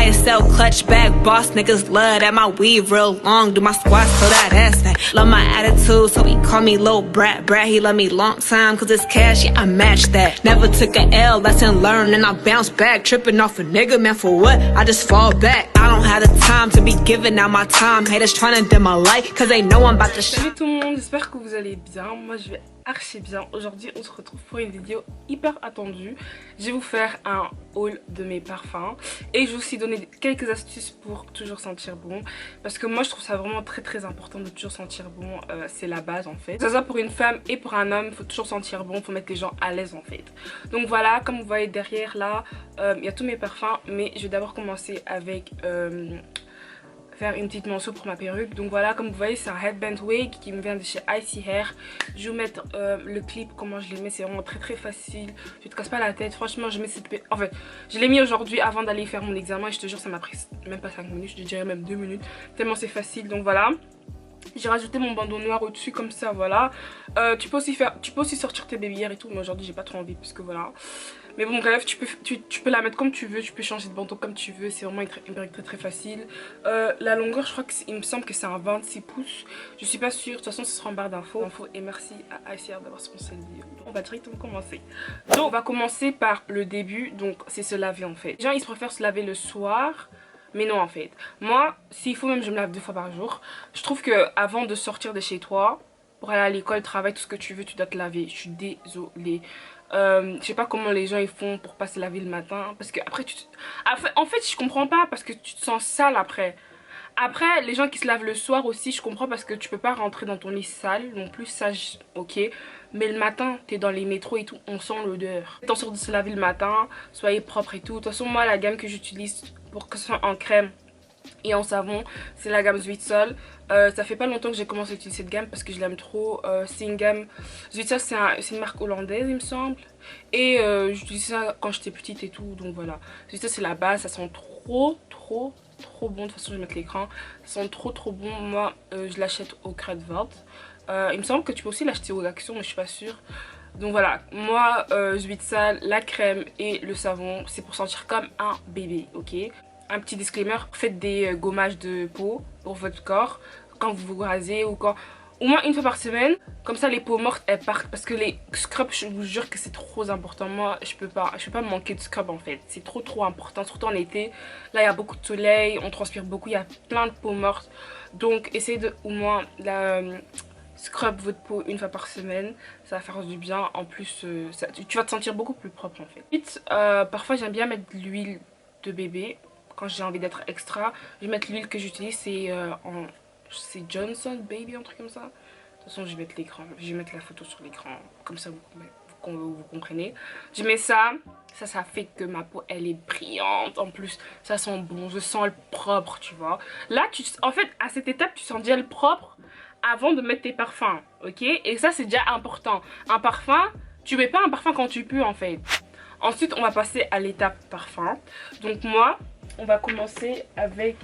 YSL clutch back, boss niggas love that my weave real long, do my squats so that ass fat. Love my attitude, so he call me little brat. Brat, he love me long time, cause it's cash, yeah, I match that. Never took a L, lesson learned, and I bounce back. Tripping off a nigga, man, for what? I just fall back. I don't have the time to be giving out my time. Haters trying to dim my light, cause they know I'm about to shine. Salut tout le monde, j'espère que vous allez bien. Moi je vais archi bien. Aujourd'hui on se retrouve pour une vidéo hyper attendue. Je vais vous faire un haul de mes parfums et je vais aussi donner quelques astuces pour toujours sentir bon, parce que moi je trouve ça vraiment très important de toujours sentir bon. C'est la base en fait. Ça soit pour une femme et pour un homme, il faut toujours sentir bon, il faut mettre les gens à l'aise en fait. Donc voilà, comme vous voyez derrière là, il y a tous mes parfums, mais je vais d'abord commencer avec faire une petite mention pour ma perruque. Donc voilà, comme vous voyez, c'est un headband wig qui me vient de chez Icy Hair. Je vais vous mettre le clip, comment je l'ai mis, c'est vraiment très facile. Je te casse pas la tête, franchement je mets cette en fait, je l'ai mis aujourd'hui avant d'aller faire mon examen et je te jure ça m'a pris même pas 5 minutes, je dirais même 2 minutes, tellement c'est facile. Donc voilà, j'ai rajouté mon bandeau noir au dessus comme ça, voilà. Tu peux aussi sortir tes baby hairs et tout, mais aujourd'hui j'ai pas trop envie parce que voilà. Mais bon bref, tu peux la mettre comme tu veux, tu peux changer de bandeau comme tu veux, c'est vraiment une perruque très facile. La longueur, je crois qu'il me semble que c'est un 26 pouces, je suis pas sûre, de toute façon ce sera en barre d'infos. Et merci à ICR d'avoir sponsorisé la vidéo. On va directement commencer. Donc on va commencer par le début, donc c'est se laver en fait. Les gens ils préfèrent se laver le soir. Mais non en fait, moi s'il faut même je me lave 2 fois par jour. Je trouve que avant de sortir de chez toi, pour aller à l'école, travail, tout ce que tu veux, tu dois te laver. Je suis désolée. Je sais pas comment les gens ils font pour pas se laver le matin. Parce que après en fait je comprends pas parce que tu te sens sale après. Après les gens qui se lavent le soir aussi je comprends parce que tu peux pas rentrer dans ton lit sale non plus, ça ok. Mais le matin t'es dans les métros et tout, on sent l'odeur. Attention de se laver le matin, soyez propre et tout. De toute façon moi la gamme que j'utilise pour que ce soit en crème et en savon, c'est la gamme Zwitsal. Ça fait pas longtemps que j'ai commencé à utiliser cette gamme parce que je l'aime trop. C'est une gamme Zwitsal, c'est une marque hollandaise il me semble. Et j'utilisais ça quand j'étais petite et tout, donc voilà. Zwitsal c'est la base, ça sent trop bon. De toute façon je vais mettre l'écran, ça sent trop bon. Moi je l'achète au Kruidvat. Il me semble que tu peux aussi l'acheter aux Actions mais je suis pas sûre. Donc voilà, moi Zwitsal, la crème et le savon, c'est pour sentir comme un bébé, ok. Un petit disclaimer, faites des gommages de peau pour votre corps quand vous vous rasez ou quand... Au moins une fois par semaine, comme ça les peaux mortes elles partent, parce que les scrubs je vous jure que c'est trop important. Moi je peux pas manquer de scrub en fait, c'est trop important, surtout en été. Là il y a beaucoup de soleil, on transpire beaucoup, il y a plein de peaux mortes. Donc essayez de au moins scrub votre peau une fois par semaine, ça va faire du bien. En plus tu vas te sentir beaucoup plus propre en fait. Ensuite, parfois j'aime bien mettre de l'huile de bébé. Quand j'ai envie d'être extra, je vais mettre l'huile que j'utilise, c'est Johnson Baby, un truc comme ça. De toute façon, je vais mettre l'écran, je vais mettre la photo sur l'écran, comme ça vous comprenez. Je mets ça fait que ma peau elle est brillante. En plus, ça sent bon, je sens le propre, tu vois. Là, en fait, à cette étape, tu sens déjà le propre avant de mettre tes parfums, ok. Et ça, c'est déjà important. Un parfum, tu mets pas un parfum quand tu peux, en fait. Ensuite, on va passer à l'étape parfum. Donc moi, on va commencer avec...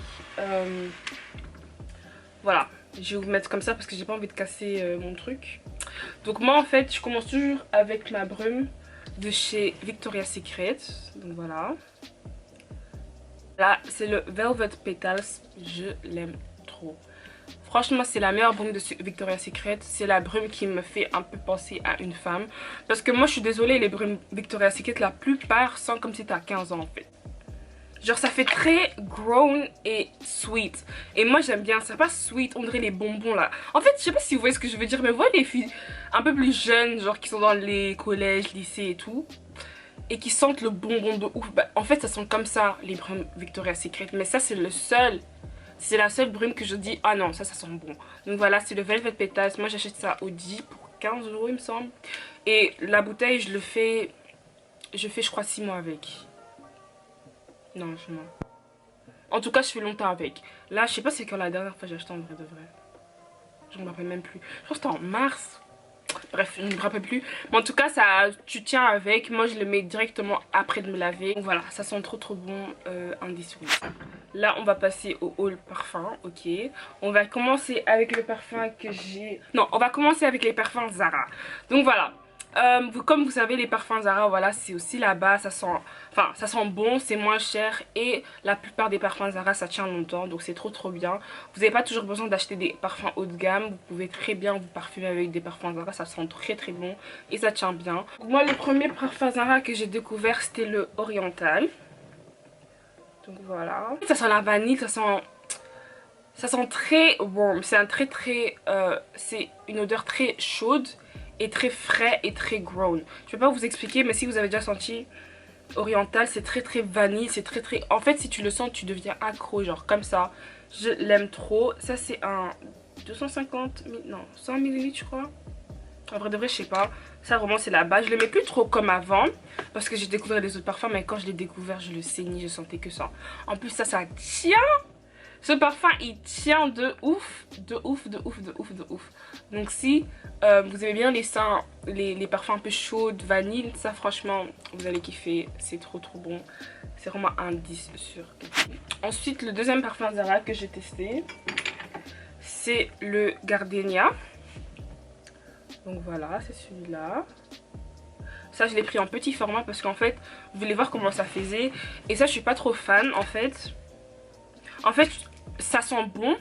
voilà, je vais vous mettre comme ça parce que j'ai pas envie de casser mon truc. Donc moi, en fait, je commence toujours avec ma brume de chez Victoria's Secret. Donc voilà. Là, c'est le Velvet Petals. Je l'aime trop. Franchement c'est la meilleure brume de Victoria's Secret. C'est la brume qui me fait un peu penser à une femme. Parce que moi je suis désolée, les brumes Victoria's Secret la plupart sentent comme si t'as 15 ans en fait. Genre ça fait très grown et sweet. Et moi j'aime bien, c'est pas sweet, on dirait les bonbons là. En fait je sais pas si vous voyez ce que je veux dire, mais vous voyez les filles un peu plus jeunes, genre qui sont dans les collèges, lycées et tout, et qui sentent le bonbon de ouf. Bah, en fait ça sent comme ça les brumes Victoria's Secret. Mais ça c'est c'est la seule brume que je dis ah non ça sent bon. Donc voilà, c'est le Velvet Petals. Moi j'achète ça au 10 pour 15 € il me semble. Et la bouteille je fais je crois 6 mois avec. Non je mens. En tout cas je fais longtemps avec. Là je sais pas c'est quand la dernière fois j'ai acheté en vrai de vrai. Je me rappelle même plus. Je crois que c'était en mars. Bref, je ne me rappelle plus. Mais en tout cas, ça, tu tiens avec. Moi, je le mets directement après de me laver. Donc voilà, ça sent trop bon. Un 10 sur 10. Là, on va passer au haul parfum. Ok. On va commencer avec le parfum que j'ai... Non, on va commencer avec les parfums Zara. Donc voilà. Comme vous savez, les parfums Zara, voilà, c'est aussi là-bas, ça sent bon, c'est moins cher et la plupart des parfums Zara, ça tient longtemps, donc c'est trop bien. Vous n'avez pas toujours besoin d'acheter des parfums haut de gamme, vous pouvez très bien vous parfumer avec des parfums Zara, ça sent très bon et ça tient bien. Moi, le premier parfum Zara que j'ai découvert, c'était le Oriental. Donc voilà. Ça sent la vanille, ça sent très warm, c'est c'est une odeur très chaude et très frais et très grown. Je vais pas vous expliquer, mais si vous avez déjà senti Oriental, c'est très vanille, c'est très... En fait, si tu le sens, tu deviens accro, genre comme ça. Je l'aime trop. Ça, c'est un 250 000, non, 100 ml, je crois. En vrai de vrai, je sais pas. Ça, vraiment, c'est la base. Je le mets plus trop comme avant, parce que j'ai découvert les autres parfums, mais quand je l'ai découvert, je le saignais, je sentais que ça. En plus, ça tient. Ce parfum, il tient de ouf. Donc si vous aimez bien les parfums un peu chauds, vanille, ça franchement, vous allez kiffer. C'est trop bon. C'est vraiment un 10 sur 10. Ensuite, le deuxième parfum Zara que j'ai testé, c'est le Gardenia. Donc voilà, c'est celui-là. Ça, je l'ai pris en petit format parce qu'en fait, vous voulez voir comment ça faisait. Et ça, je suis pas trop fan en fait. En fait, ça sent bon,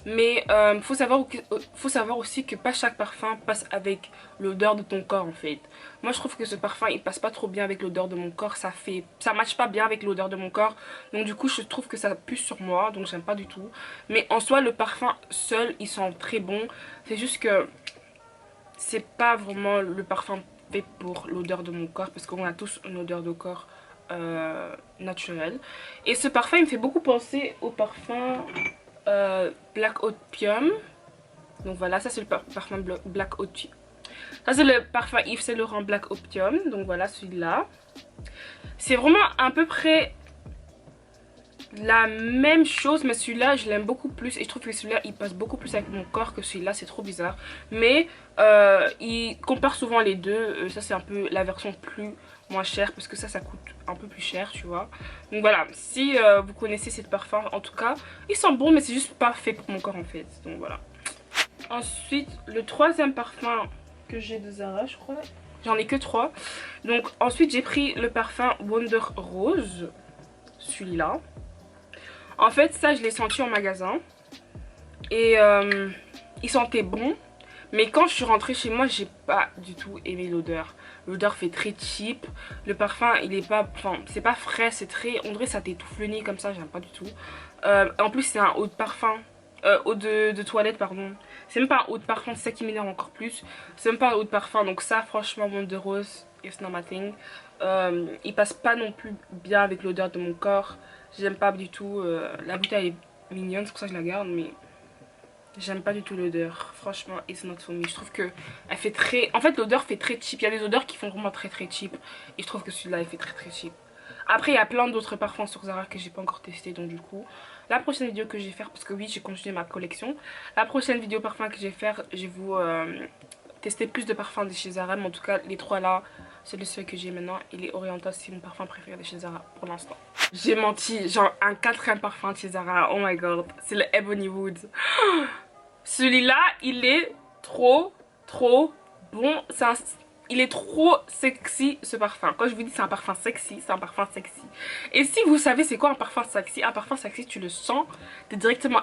mais faut savoir aussi que pas chaque parfum passe avec l'odeur de ton corps en fait. Moi je trouve que ce parfum il passe pas trop bien avec l'odeur de mon corps, ça matche pas bien avec l'odeur de mon corps. Donc du coup je trouve que ça pue sur moi, donc j'aime pas du tout. Mais en soi le parfum seul il sent très bon, c'est juste que c'est pas vraiment le parfum fait pour l'odeur de mon corps, parce qu'on a tous une odeur de corps naturel. Et ce parfum il me fait beaucoup penser au parfum Black Opium. Donc voilà, ça c'est le parfum Black Opium. Ça c'est le parfum Yves Saint Laurent Black Opium. Donc voilà celui-là. C'est vraiment à peu près la même chose, mais celui-là je l'aime beaucoup plus et je trouve que celui-là il passe beaucoup plus avec mon corps que celui-là, c'est trop bizarre. Mais il compare souvent les deux. Ça c'est un peu la version moins chère parce que ça coûte un peu plus cher, tu vois. Donc voilà, si vous connaissez cette parfum, en tout cas ils sont bons mais c'est juste pas fait pour mon corps en fait. Donc voilà. Ensuite le troisième parfum que j'ai de Zara, je crois, j'en ai que 3. Donc ensuite j'ai pris le parfum Wonder Rose, celui-là. En fait ça je l'ai senti en magasin et il sentait bon. Mais quand je suis rentrée chez moi, j'ai pas du tout aimé l'odeur. L'odeur fait très cheap. Le parfum, il est pas... Enfin, c'est pas frais, c'est très... On dirait ça t'étouffe le nez comme ça, j'aime pas du tout. En plus, c'est un eau de parfum. Eau de toilette, pardon. C'est même pas un eau de parfum, c'est ça qui m'énerve encore plus. C'est même pas un eau de parfum. Donc ça, franchement, Wonder Rose, it's not my thing. Il passe pas non plus bien avec l'odeur de mon corps. J'aime pas du tout. La bouteille est mignonne, c'est pour ça que je la garde, mais... J'aime pas du tout l'odeur, franchement, it's not for me. Je trouve que elle fait très... En fait, l'odeur fait très cheap. Il y a des odeurs qui font vraiment très cheap. Et je trouve que celui-là, il fait très cheap. Après, il y a plein d'autres parfums sur Zara que j'ai pas encore testé. Donc du coup, la prochaine vidéo que je vais faire, parce que oui, j'ai continué ma collection. La prochaine vidéo parfum que je vais faire, je vais vous tester plus de parfums de chez Zara. Mais en tout cas, les 3 là, c'est le seul que j'ai maintenant. Et les Oriental, c'est mon parfum préféré de chez Zara pour l'instant. J'ai menti, genre un 4e parfum de chez Zara. Oh my god, c'est le Ebony Wood. Celui-là, il est trop bon. Il est trop sexy ce parfum. Quand je vous dis c'est un parfum sexy, c'est un parfum sexy. Et si vous savez c'est quoi un parfum sexy, tu le sens, t'es directement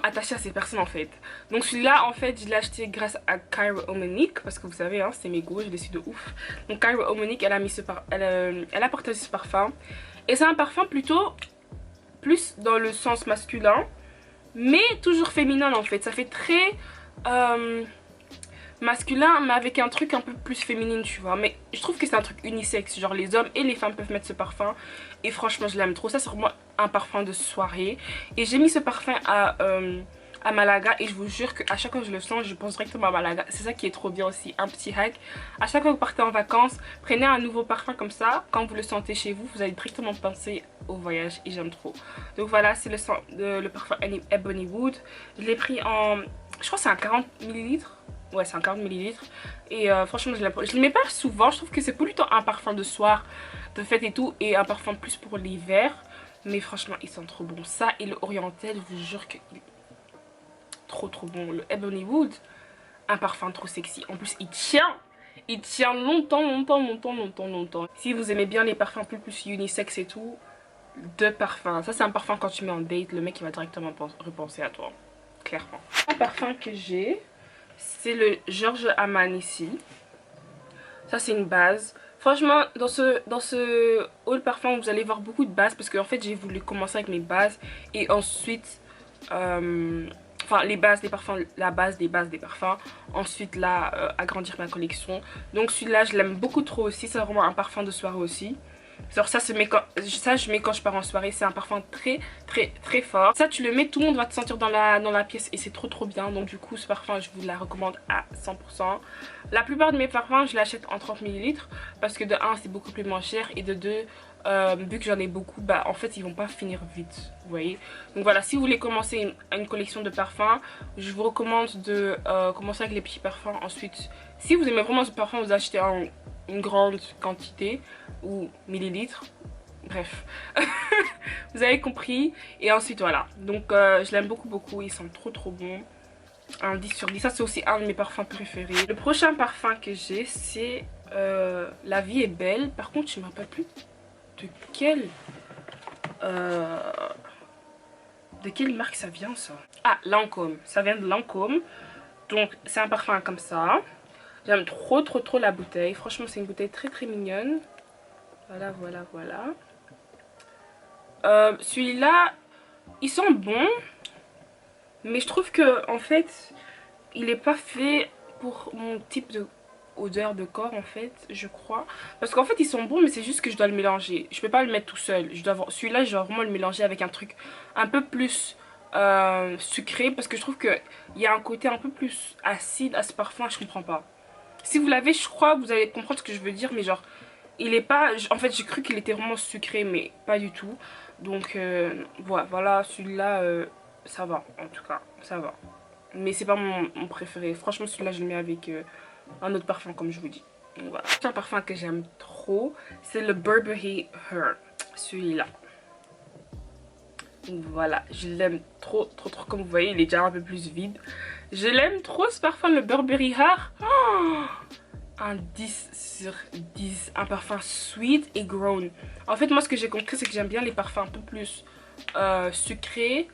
attaché à ces personnes en fait. Donc celui-là en fait je l'ai acheté grâce à Kyra Omonique, parce que vous savez hein, c'est mes goûts, je les suis de ouf. Donc Kyra Omonique elle a partagé ce parfum. Et c'est un parfum plutôt plus dans le sens masculin, mais toujours féminin en fait. Ça fait très masculin, mais avec un truc un peu plus féminine, tu vois. Mais je trouve que c'est un truc unisexe, genre les hommes et les femmes peuvent mettre ce parfum. Et franchement, je l'aime trop. Ça, c'est vraiment un parfum de soirée. Et j'ai mis ce parfum à Malaga et je vous jure qu'à chaque fois que je le sens, je pense directement à Malaga. C'est ça qui est trop bien aussi, un petit hack. À chaque fois que vous partez en vacances, prenez un nouveau parfum comme ça. Quand vous le sentez chez vous, vous allez directement penser au voyage et j'aime trop. Donc voilà, c'est le parfum Ebony Wood. Je l'ai pris en... Je crois que c'est un 40 ml. Ouais, c'est un 40 ml. Et franchement, je le mets pas souvent. Je trouve que c'est plutôt un parfum de soir, de fête et tout. Et un parfum plus pour l'hiver. Mais franchement, il sent trop bon. Ça et le Oriental, je vous jure que... trop bon. Le Ebony Wood, un parfum trop sexy. En plus, il tient. Il tient longtemps, longtemps, longtemps, longtemps, longtemps. Si vous aimez bien les parfums un peu plus unisex et tout, deux parfums. Ça, c'est un parfum quand tu mets en date, le mec il va directement repenser à toi. Clairement. Un parfum que j'ai, c'est le Georges Armani ici. Ça, c'est une base. Franchement, dans ce haul parfum, vous allez voir beaucoup de bases parce qu'en fait, j'ai voulu commencer avec mes bases et ensuite, enfin, les bases des parfums, la base des bases des parfums. Ensuite, là, agrandir ma collection. Donc, celui-là, je l'aime beaucoup trop aussi. C'est vraiment un parfum de soirée aussi. Genre ça, je mets quand je pars en soirée. C'est un parfum très très très fort. Ça tu le mets, tout le monde va te sentir dans la pièce et c'est trop trop bien. Donc du coup ce parfum je vous la recommande à 100%. La plupart de mes parfums je l'achète en 30 ml parce que de 1 c'est beaucoup plus moins cher et de 2 vu que j'en ai beaucoup, bah en fait ils vont pas finir vite, vous voyez. Donc voilà, si vous voulez commencer une collection de parfums, je vous recommande de commencer avec les petits parfums. Ensuite, si vous aimez vraiment ce parfum, vous achetez une grande quantité ou millilitres, bref. Vous avez compris. Et ensuite voilà, donc je l'aime beaucoup beaucoup, ils sont trop trop bons. Un 10 sur 10, ça c'est aussi un de mes parfums préférés. Le prochain parfum que j'ai c'est La vie est belle. Par contre je me rappelle plus de quelle marque ça vient ça. Ah, Lancôme, ça vient de Lancôme. Donc c'est un parfum comme ça. J'aime trop trop trop la bouteille. Franchement c'est une bouteille très très mignonne. Voilà voilà voilà. Celui-là il sent bon. Mais je trouve que en fait il est pas fait pour mon type de odeur de corps en fait, je crois. Parce qu'en fait ils sont bons mais c'est juste que je dois le mélanger. Je peux pas le mettre tout seul. Celui-là je dois vraiment le mélanger avec un truc un peu plus sucré. Parce que je trouve qu'il y a un côté un peu plus acide à ce parfum, je comprends pas. Si vous l'avez je crois vous allez comprendre ce que je veux dire. Mais genre il est pas... En fait j'ai cru qu'il était vraiment sucré mais pas du tout. Donc voilà celui-là ça va en tout cas, ça va. Mais c'est pas mon préféré. Franchement celui-là je le mets avec un autre parfum comme je vous dis. Donc, voilà. Un parfum que j'aime trop, c'est le Burberry Her. Celui-là. Voilà, je l'aime trop trop trop. Comme vous voyez il est déjà un peu plus vide. Je l'aime trop ce parfum, le Burberry Her. Oh, un 10 sur 10. Un parfum sweet et grown. En fait moi ce que j'ai compris c'est que j'aime bien les parfums un peu plus sucrés.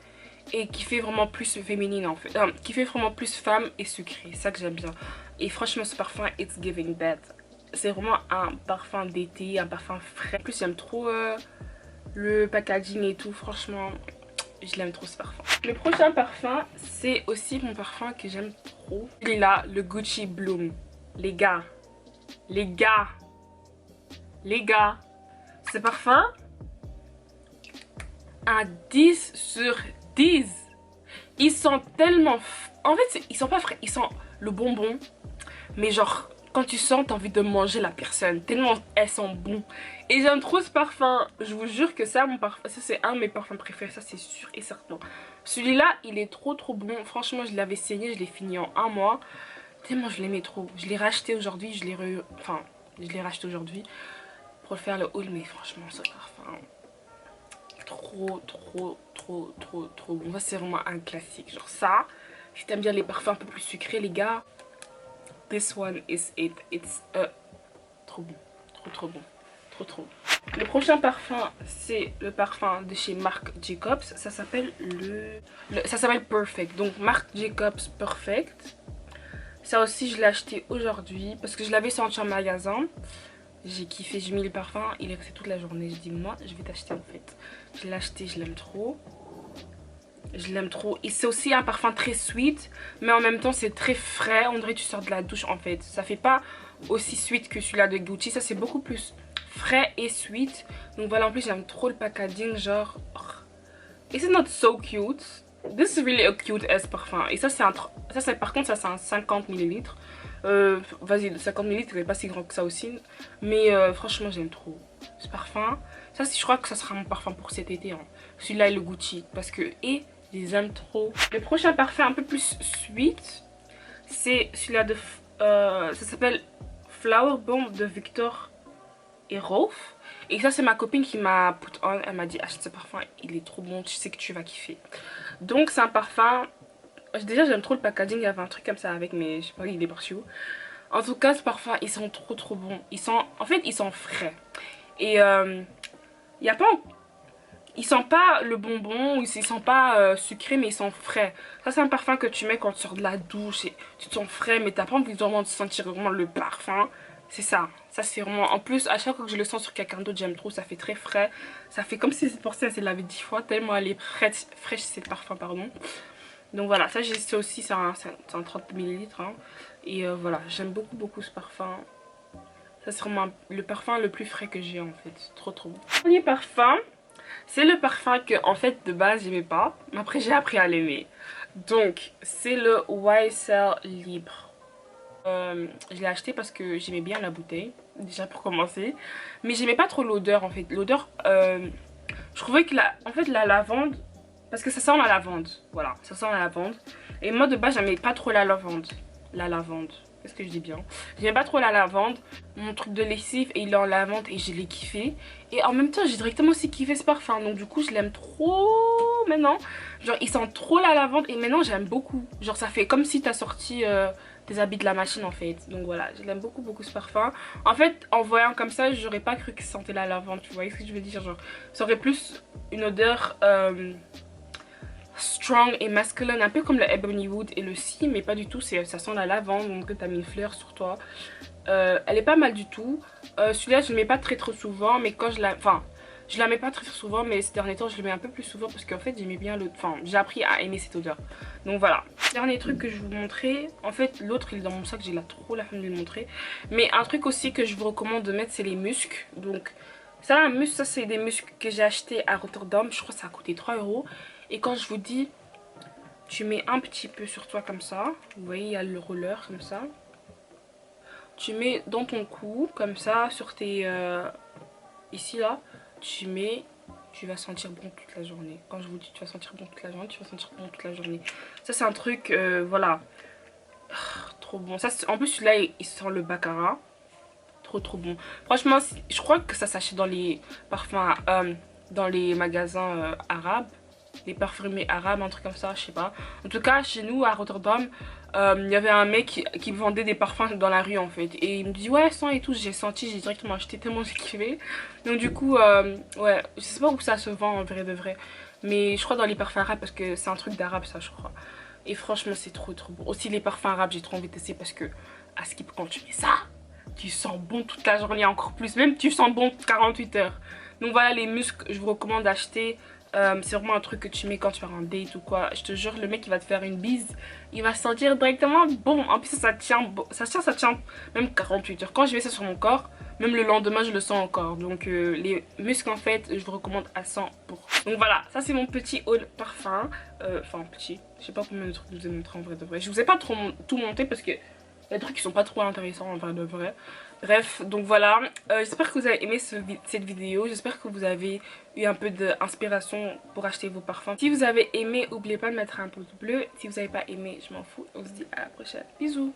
Et qui fait vraiment plus féminine en fait. Qui fait vraiment plus femme et sucré. C'est ça que j'aime bien. Et franchement ce parfum it's giving that. C'est vraiment un parfum d'été, un parfum frais. En plus j'aime trop le packaging et tout. Franchement je l'aime trop ce parfum. Le prochain parfum c'est aussi mon parfum que j'aime trop. Celui-là, le Gucci Bloom. Les gars. Les gars. Les gars. Ce parfum, un 10 sur 10. Ils sont tellement... En fait, ils sont pas frais. Ils sont le bonbon. Mais genre, quand tu sens, t'as envie de manger la personne. Tellement elles sont bons. Et j'aime trop ce parfum. Je vous jure que ça, c'est un de mes parfums préférés. Ça, c'est sûr et certain. Celui-là, il est trop trop bon. Franchement, je l'avais saigné. Je l'ai fini en un mois. Tellement je l'aimais trop. Je l'ai racheté aujourd'hui. Je l'ai racheté aujourd'hui pour faire le haul. Mais franchement, ce parfum... trop trop trop trop trop bon. Ça c'est vraiment un classique. Genre ça, si t'aimes bien les parfums un peu plus sucrés les gars, this one is it. It's trop bon. Trop trop bon. Trop trop bon. Le prochain parfum c'est le parfum de chez Marc Jacobs. Ça s'appelle ça s'appelle Perfect. Donc Marc Jacobs Perfect. Ça aussi je l'ai acheté aujourd'hui parce que je l'avais senti en magasin. J'ai kiffé, j'ai mis le parfum, il est resté toute la journée. Je dis moi je vais t'acheter en fait. Je l'ai acheté, je l'aime trop. Je l'aime trop. Et c'est aussi un parfum très sweet, mais en même temps c'est très frais. On dirait que tu sors de la douche en fait. Ça fait pas aussi sweet que celui-là de Gucci. Ça c'est beaucoup plus frais et sweet. Donc voilà, en plus j'aime trop le packaging. Genre, it's not so cute. This is really a cute ass parfum. Et ça c'est par contre ça c'est un 50 ml. Vas-y, le 50 ml il n'est pas si grand que ça aussi. Mais franchement j'aime trop ce parfum. Ça je crois que ça sera mon parfum pour cet été hein. Celui-là et le Gucci. Parce que je les aime trop. Le prochain parfum un peu plus sweet, c'est celui-là de... ça s'appelle Flower Bomb de Victor et Rolf. Et ça c'est ma copine qui m'a put on. Elle m'a dit achète ce parfum, il est trop bon, tu sais que tu vas kiffer. Donc c'est un parfum Déjà j'aime trop le packaging, il y avait un truc comme ça avec, mais je sais pas, il est parti où. En tout cas ce parfum ils sont trop bons. En fait ils sont frais. Et il y a pas... Ils sentent pas le bonbon, ils sentent pas sucré, mais ils sont frais. Ça c'est un parfum que tu mets quand tu sors de la douche et tu te sens frais, mais t'as pas envie vraiment de sentir vraiment le parfum. C'est ça, c'est vraiment... En plus à chaque fois que je le sens sur quelqu'un d'autre j'aime trop, ça fait très frais. Ça fait comme si cette portion elle s'est lavée 10 fois, tellement elle est fraîche cette parfum, pardon. Donc voilà, ça j'ai aussi, c'est un 30 ml. Hein. Et voilà, j'aime beaucoup ce parfum. Ça c'est vraiment le parfum le plus frais que j'ai en fait, trop bon. Premier parfum. C'est le parfum que en fait de base j'aimais pas, mais après j'ai appris à l'aimer. Donc c'est le YSL Libre. Je l'ai acheté parce que j'aimais bien la bouteille, déjà pour commencer. Mais j'aimais pas trop l'odeur en fait. L'odeur, je trouvais que la lavande, parce que ça sent la lavande, voilà, ça sent la lavande. Et moi de base j'aimais pas trop la lavande. Qu'est-ce que je dis bien? J'aimais pas trop la lavande. Mon truc de lessive et il est en lavande et je l'ai kiffé. Et en même temps j'ai directement aussi kiffé ce parfum. Donc du coup je l'aime trop maintenant. Genre il sent trop la lavande et maintenant j'aime beaucoup. Genre ça fait comme si t'as sorti tes habits de la machine en fait. Donc voilà, je l'aime beaucoup ce parfum. En fait en voyant comme ça j'aurais pas cru que ça sentait la lavande. Tu vois ce que je veux dire? Genre ça aurait plus une odeur... strong et masculine, un peu comme le Ebony Wood et le Sea, mais pas du tout, ça sent la lavande, donc t'as mis une fleur sur toi. Elle est pas mal du tout. Celui-là je le mets pas très souvent, mais quand je la mets pas très souvent, mais ces derniers temps je le mets un peu plus souvent parce qu'en fait j'aimais bien l'autre, j'ai appris à aimer cette odeur. Donc voilà, dernier truc que je vais vous montrer, en fait l'autre il est dans mon sac, j'ai trop la flemme de le montrer. Mais un truc aussi que je vous recommande de mettre, c'est les muscs. Donc ça c'est des muscs que j'ai acheté à Rotterdam, je crois que ça a coûté 3 €. Et quand je vous dis, tu mets un petit peu sur toi comme ça. Vous voyez, il y a le roller comme ça. Tu mets dans ton cou, comme ça, sur tes... ici, là. Tu mets... Tu vas sentir bon toute la journée. Quand je vous dis tu vas sentir bon toute la journée, tu vas sentir bon toute la journée. Ça, c'est un truc, voilà. Trop bon. Ça, en plus, celui-là, il sent le baccarat. Trop bon. Franchement, je crois que ça s'achète dans les parfums... dans les magasins arabes. Les parfumés arabes, un truc comme ça, je sais pas. En tout cas, chez nous à Rotterdam, il y avait un mec qui vendait des parfums dans la rue en fait. Et il me dit ouais, sens et tout. J'ai senti, j'ai directement acheté tellement j'ai kiffé. Donc du coup, ouais, je sais pas où ça se vend en vrai de vrai. Mais je crois dans les parfums arabes parce que c'est un truc d'arabe ça, je crois. Et franchement, c'est trop bon. Aussi les parfums arabes, j'ai trop envie de tester parce que à Skip, quand tu mets ça, tu sens bon toute la journée, encore plus. Même tu sens bon 48 heures. Donc voilà les muscles, je vous recommande d'acheter. C'est vraiment un truc que tu mets quand tu vas en date ou quoi. Je te jure, le mec il va te faire une bise, il va sentir directement bon. En plus ça tient même 48 heures. Quand je mets ça sur mon corps, même le lendemain je le sens encore. Donc les muscles en fait je vous recommande à 100%. Donc voilà, ça c'est mon petit haul parfum. Enfin petit, je sais pas combien de trucs je vous ai montré en vrai de vrai. Je vous ai pas trop tout monté parce que il y a des trucs qui sont pas trop intéressants en vrai de vrai. Bref, donc voilà, j'espère que vous avez aimé cette vidéo, j'espère que vous avez eu un peu d'inspiration pour acheter vos parfums. Si vous avez aimé, n'oubliez pas de mettre un pouce bleu. Si vous n'avez pas aimé, je m'en fous. On se dit à la prochaine. Bisous.